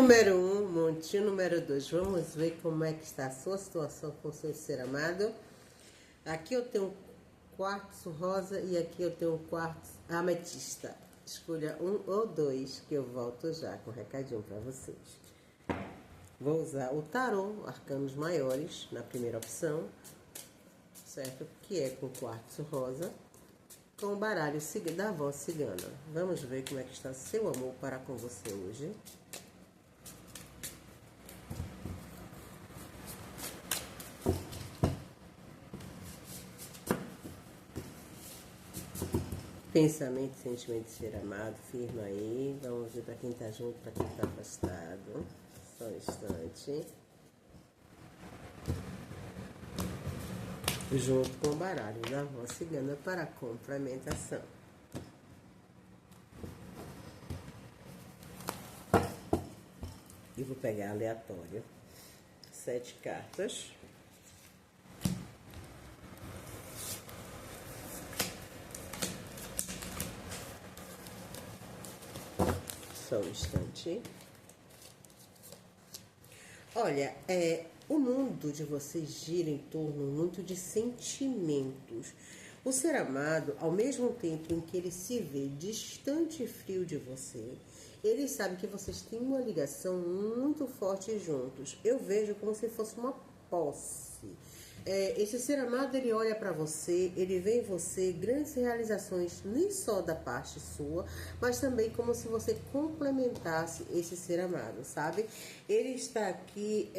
número 1, montinho número 2. Vamos ver como é que está a sua situação com o seu ser amado. Aqui eu tenho quartzo rosa e aqui eu tenho quartzo ametista. Escolha um ou dois que eu volto já com um recadinho para vocês. Vou usar o tarô, arcanos maiores, na primeira opção, certo? Que é com quartzo rosa, com o baralho da voz cigana. Vamos ver como é que está seu amor para com você hoje. Pensamento, sentimento de ser amado, firma aí. Vamos ver para quem tá junto, para quem tá afastado. Só um instante. Junto com o baralho da voz cigana para a complementação. E vou pegar aleatório. 7 cartas. Só um instante. Olha, o mundo de vocês gira em torno muito de sentimentos. O ser amado, ao mesmo tempo em que ele se vê distante e frio de você, ele sabe que vocês têm uma ligação muito forte juntos. Eu vejo como se fosse uma posse. Esse ser amado, ele olha para você, ele vê em você grandes realizações, nem só da parte sua, mas também como se você complementasse esse ser amado, sabe? Ele está aqui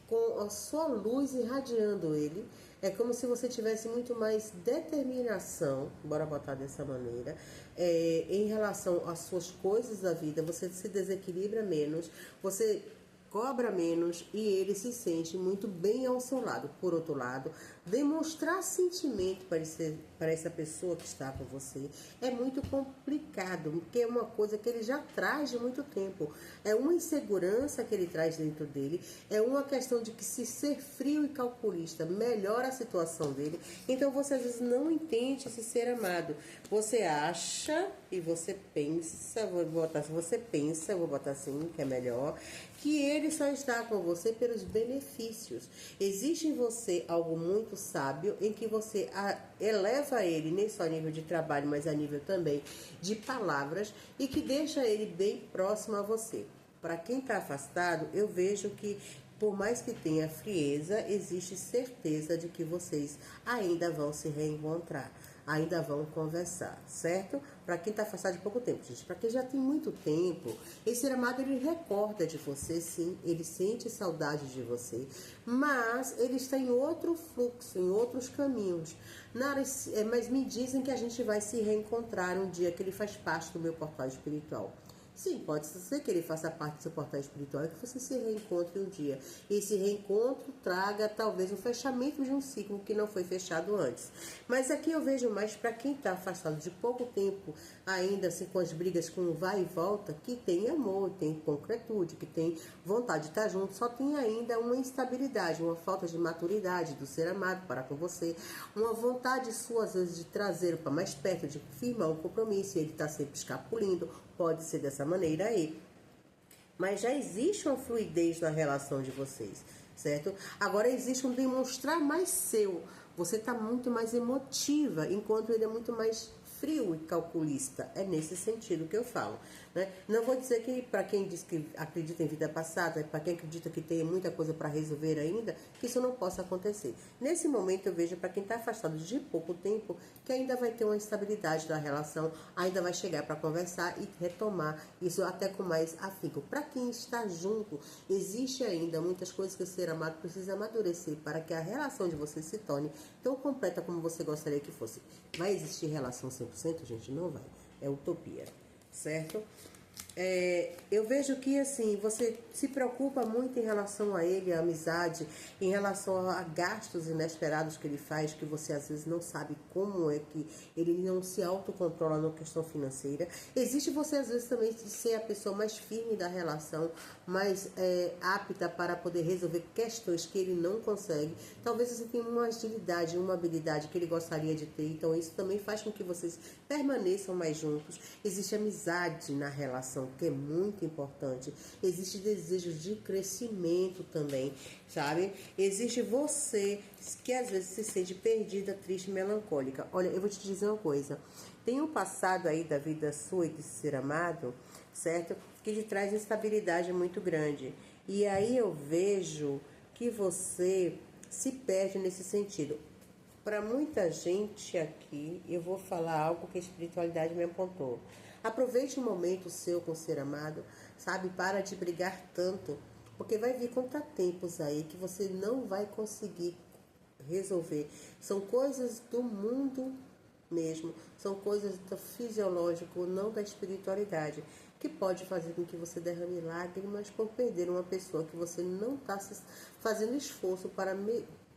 com a sua luz irradiando ele. É como se você tivesse muito mais determinação, bora botar dessa maneira, em relação às suas coisas da vida. Você se desequilibra menos, você cobra menos e ele se sente muito bem ao seu lado. Por outro lado, demonstrar sentimento para essa pessoa que está com você é muito complicado, porque é uma coisa que ele já traz de muito tempo. É uma insegurança que ele traz dentro dele, é uma questão de que se ser frio e calculista melhora a situação dele. Então você às vezes não entende esse ser amado. Você acha e você pensa, vou botar assim, que é melhor, que ele só está com você pelos benefícios. Existe em você algo muito sábio em que você eleva ele, nem só a nível de trabalho, mas a nível também de palavras, e que deixa ele bem próximo a você. Para quem está afastado, eu vejo que por mais que tenha frieza, existe certeza de que vocês ainda vão se reencontrar, ainda vão conversar, certo? Para quem está afastado de pouco tempo, gente, para quem já tem muito tempo, esse ser amado, ele recorda de você, sim, ele sente saudade de você, mas ele está em outro fluxo, em outros caminhos. Mas me dizem que a gente vai se reencontrar um dia, que ele faz parte do meu portal espiritual. Sim, pode ser que ele faça parte do seu portal espiritual e que você se reencontre um dia. E esse reencontro traga talvez um fechamento de um ciclo que não foi fechado antes. Mas aqui eu vejo mais para quem está afastado de pouco tempo, ainda assim com as brigas com vai e volta, que tem amor, tem concretude, que tem vontade de estar junto, só tem ainda uma instabilidade, uma falta de maturidade do ser amado para com você, uma vontade sua às vezes de trazê-lo para mais perto, de firmar um compromisso, e ele está sempre escapulindo. Pode ser dessa maneira aí. Mas já existe uma fluidez na relação de vocês, certo? Agora existe um demonstrar mais seu. Você está muito mais emotiva, enquanto ele é muito mais frio e calculista. É nesse sentido que eu falo, né? Não vou dizer que para quem diz que acredita em vida passada, para quem acredita que tem muita coisa para resolver ainda, que isso não possa acontecer. Nesse momento eu vejo para quem está afastado de pouco tempo, que ainda vai ter uma estabilidade da relação, ainda vai chegar para conversar e retomar isso até com mais afinco. Para quem está junto, existe ainda muitas coisas que o ser amado precisa amadurecer para que a relação de vocês se torne tão completa como você gostaria que fosse. Vai existir relação 100%? Gente, não vai. É utopia, certo? Eu vejo que assim, você se preocupa muito em relação a ele, a amizade, em relação a gastos inesperados que ele faz, que você às vezes não sabe como é que ele não se autocontrola na questão financeira. Existe você às vezes também de ser a pessoa mais firme da relação, mais apta para poder resolver questões que ele não consegue. Talvez você tenha uma agilidade, uma habilidade que ele gostaria de ter, então isso também faz com que vocês permaneçam mais juntos. Existe amizade na relação relação, que é muito importante. Existe desejo de crescimento também, sabe? Existe você que às vezes se sente perdida, triste, melancólica. Olha, eu vou te dizer uma coisa. Tem um passado aí da vida sua e de ser amado, certo? Que te traz instabilidade muito grande. E aí eu vejo que você se perde nesse sentido. Para muita gente aqui, eu vou falar algo que a espiritualidade me apontou. Aproveite o momento seu com o ser amado, sabe? Para de brigar tanto, porque vai vir contratempos aí que você não vai conseguir resolver. São coisas do mundo mesmo, são coisas do fisiológico, não da espiritualidade, que pode fazer com que você derrame lágrimas por perder uma pessoa que você não está fazendo esforço para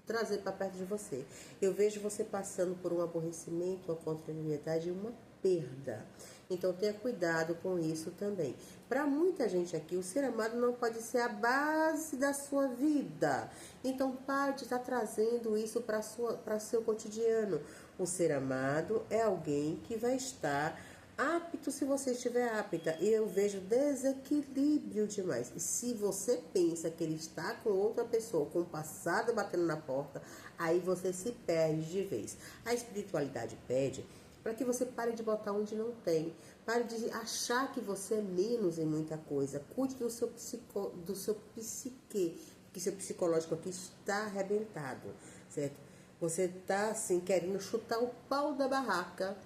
trazer para perto de você. Eu vejo você passando por um aborrecimento, uma contrariedade e uma perda. Então tenha cuidado com isso também. Para muita gente aqui, o ser amado não pode ser a base da sua vida. Então pare de estar trazendo isso para seu cotidiano. O ser amado é alguém que vai estar apto se você estiver apta. E eu vejo desequilíbrio demais. E se você pensa que ele está com outra pessoa, com o passado batendo na porta, aí você se perde de vez. A espiritualidade pede para que você pare de botar onde não tem. Pare de achar que você é menos em muita coisa. Cuide do seu psique, que seu psicológico aqui está arrebentado, certo? Você está assim querendo chutar o pau da barraca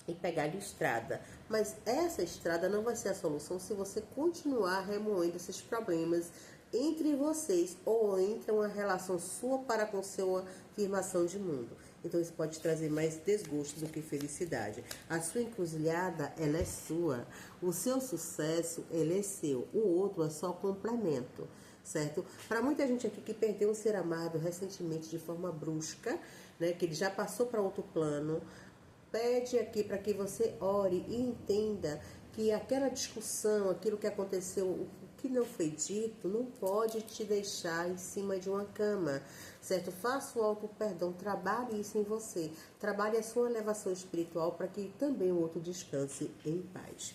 e pegar de estrada. Mas essa estrada não vai ser a solução se você continuar remoendo esses problemas entre vocês ou entre uma relação sua para com sua afirmação de mundo. Então isso pode trazer mais desgosto do que felicidade. A sua encruzilhada, ela é sua. O seu sucesso, ele é seu. O outro é só complemento, certo? Para muita gente aqui que perdeu um ser amado recentemente de forma brusca, né, que ele já passou para outro plano, pede aqui para que você ore e entenda que aquela discussão, aquilo que aconteceu, o que não foi dito, não pode te deixar em cima de uma cama, certo? Faça o auto-perdão, trabalhe isso em você, trabalhe a sua elevação espiritual para que também o outro descanse em paz.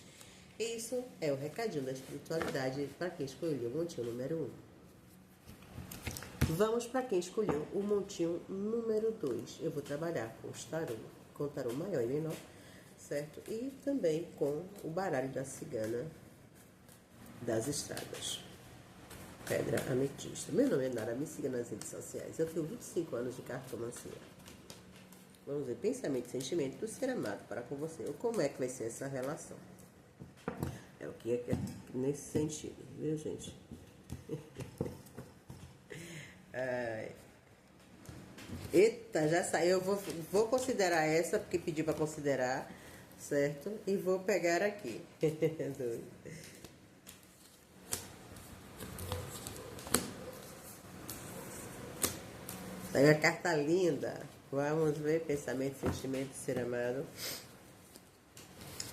Isso é o recadinho da espiritualidade para quem escolheu o montinho número 1. Vamos para quem escolheu o montinho número 2. Eu vou trabalhar com os tarô, com o tarô maior e menor, certo? E também com o baralho da cigana das estradas. Pedra ametista. Meu nome é Nara, me siga nas redes sociais. Eu tenho 25 anos de cartomancia. Vamos ver, pensamento e sentimento do ser amado para com você. Ou como é que vai ser essa relação? É o que é nesse sentido, viu, gente? Eita, já saiu. Eu vou considerar essa, porque pediu para considerar, certo? E vou pegar aqui. Saiu uma carta linda. Vamos ver, pensamento, sentimento, ser amado.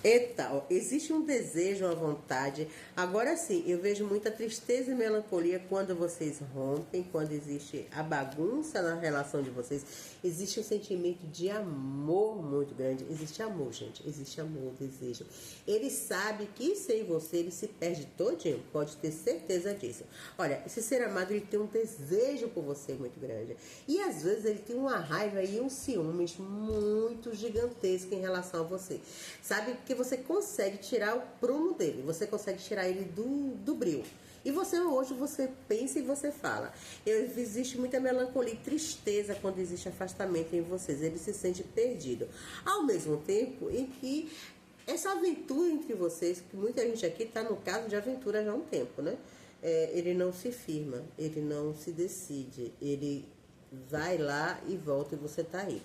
Eita, ó, existe um desejo, uma vontade. Agora sim, eu vejo muita tristeza e melancolia quando vocês rompem, quando existe a bagunça na relação de vocês. Existe um sentimento de amor muito grande. Existe amor, gente. Existe amor, desejo. Ele sabe que sem você ele se perde todinho. Pode ter certeza disso. Olha, esse ser amado, ele tem um desejo por você muito grande. E às vezes ele tem uma raiva e um ciúmes muito gigantesco em relação a você. Sabe que você consegue tirar o prumo dele, você consegue tirar ele do bril. E você hoje, você pensa e você fala. Existe muita melancolia e tristeza quando existe afastamento em vocês. Ele se sente perdido. Ao mesmo tempo em que essa aventura entre vocês, que muita gente aqui está no caso de aventura já há um tempo, né? Ele não se firma, ele não se decide, ele vai lá e volta e você está aí.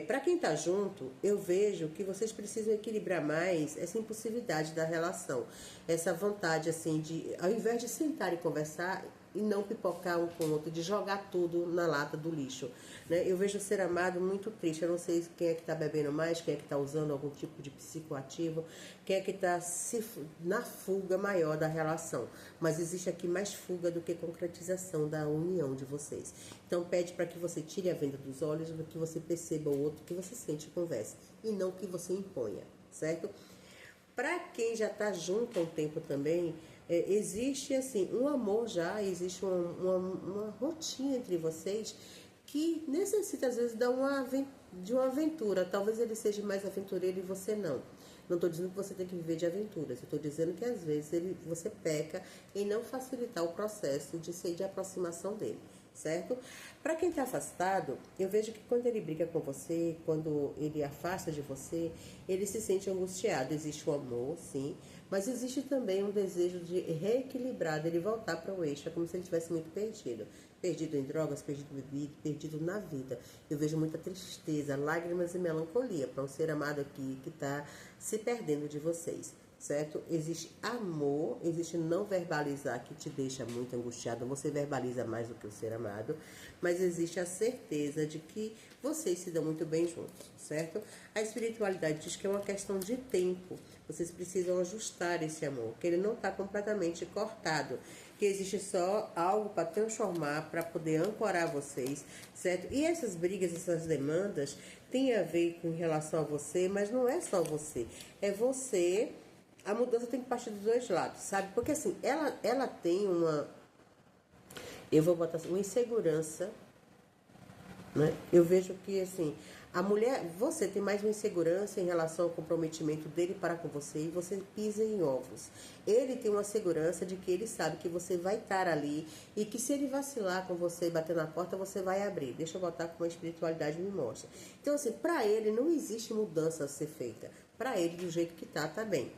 Para quem está junto, eu vejo que vocês precisam equilibrar mais essa impulsividade da relação. Essa vontade, assim, de, ao invés de sentar e conversar e não pipocar um com o outro, de jogar tudo na lata do lixo, né? Eu vejo o ser amado muito triste. Eu não sei quem é que está bebendo mais, quem é que está usando algum tipo de psicoativo, quem é que está na fuga maior da relação. Mas existe aqui mais fuga do que concretização da união de vocês. Então pede para que você tire a venda dos olhos, para que você perceba o outro, que você sente e converse, e não que você imponha, certo? Para quem já está junto há um tempo também, existe assim um amor já, existe uma rotina entre vocês que necessita às vezes de uma aventura. Talvez ele seja mais aventureiro e você não. Não estou dizendo que você tem que viver de aventuras, eu estou dizendo que às vezes você peca em não facilitar o processo de aproximação dele, certo? Para quem está afastado, eu vejo que quando ele briga com você, quando ele afasta de você, ele se sente angustiado. Existe o amor, sim, mas existe também um desejo de reequilibrar, dele voltar para o eixo. É como se ele estivesse muito perdido. Perdido em drogas, perdido em bebida, perdido na vida. Eu vejo muita tristeza, lágrimas e melancolia para um ser amado aqui que está se perdendo de vocês, certo? Existe amor, existe não verbalizar que te deixa muito angustiado, você verbaliza mais do que o ser amado, mas existe a certeza de que vocês se dão muito bem juntos, certo? A espiritualidade diz que é uma questão de tempo, vocês precisam ajustar esse amor, que ele não está completamente cortado, que existe só algo para transformar, para poder ancorar vocês, certo? E essas brigas, essas demandas têm a ver com relação a você, mas não é só você, é você. A mudança tem que partir dos dois lados, sabe? Porque assim, ela tem eu vou botar assim, uma insegurança, né? Eu vejo que assim, a mulher, você tem mais uma insegurança em relação ao comprometimento dele para com você e você pisa em ovos. Ele tem uma segurança de que ele sabe que você vai estar ali e que se ele vacilar com você e bater na porta, você vai abrir. Deixa eu botar como a espiritualidade me mostra. Então assim, para ele não existe mudança a ser feita. Para ele, do jeito que tá bem.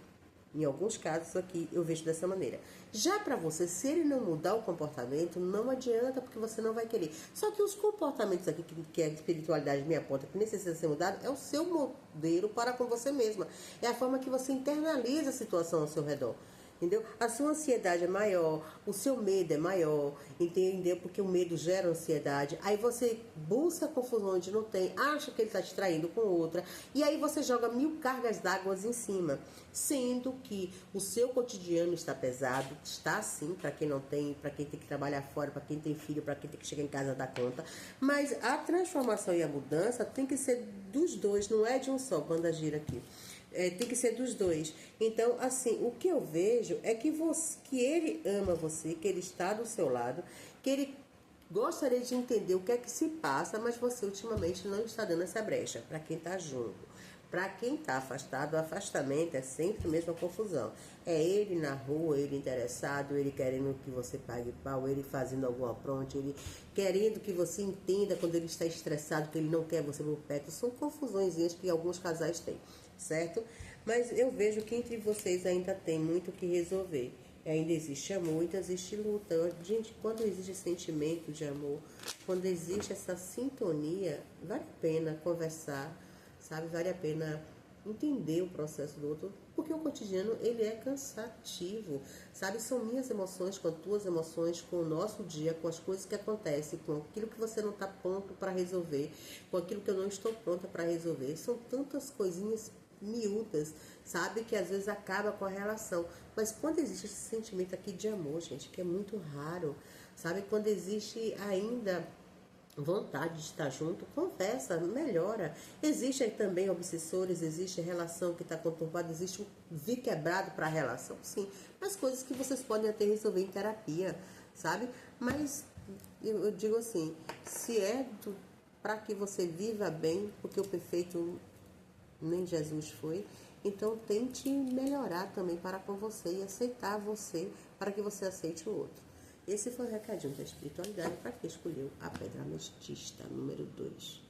Em alguns casos aqui eu vejo dessa maneira. Já para você, se ele não mudar o comportamento, não adianta, porque você não vai querer. Só que os comportamentos aqui que a espiritualidade me aponta que necessita ser mudado é o seu modelo para com você mesma. É a forma que você internaliza a situação ao seu redor. Entendeu? A sua ansiedade é maior, o seu medo é maior, entendeu? Porque o medo gera ansiedade. Aí você busca confusão onde não tem, acha que ele está te traindo com outra, e aí você joga 1000 cargas d'água em cima. Sendo que o seu cotidiano está pesado, está sim, para quem não tem, para quem tem que trabalhar fora, para quem tem filho, para quem tem que chegar em casa dar conta. Mas a transformação e a mudança tem que ser dos dois, não é de um só, banda gira aqui. Tem que ser dos dois. Então, assim, o que eu vejo é que ele ama você, que ele está do seu lado, que ele gostaria de entender o que é que se passa, mas você ultimamente não está dando essa brecha para quem está junto. Para quem está afastado, o afastamento é sempre a mesma confusão. É ele na rua, ele interessado, ele querendo que você pague pau, ele fazendo algum apronte, ele querendo que você entenda quando ele está estressado, que ele não quer você por perto. São confusõezinhas que alguns casais têm, certo? Mas eu vejo que entre vocês ainda tem muito o que resolver. Ainda existe amor, ainda existe luta. Gente, quando existe sentimento de amor, quando existe essa sintonia, vale a pena conversar, sabe? Vale a pena entender o processo do outro, porque o cotidiano, ele é cansativo, sabe? São minhas emoções com as tuas emoções, com o nosso dia, com as coisas que acontecem, com aquilo que você não está pronto para resolver, com aquilo que eu não estou pronta para resolver. São tantas coisinhas miúdas, sabe? Que às vezes acaba com a relação. Mas quando existe esse sentimento aqui de amor, gente, que é muito raro, sabe? Quando existe ainda vontade de estar junto, conversa, melhora. Existem também obsessores, existe relação que está conturbada, existe um vir quebrado para a relação, sim. Mas coisas que vocês podem até resolver em terapia, sabe? Mas eu digo assim, se é para que você viva bem, porque o perfeito nem Jesus foi, então tente melhorar também para com você e aceitar você para que você aceite o outro. Esse foi o recadinho da espiritualidade para quem escolheu a pedra ametista número 2.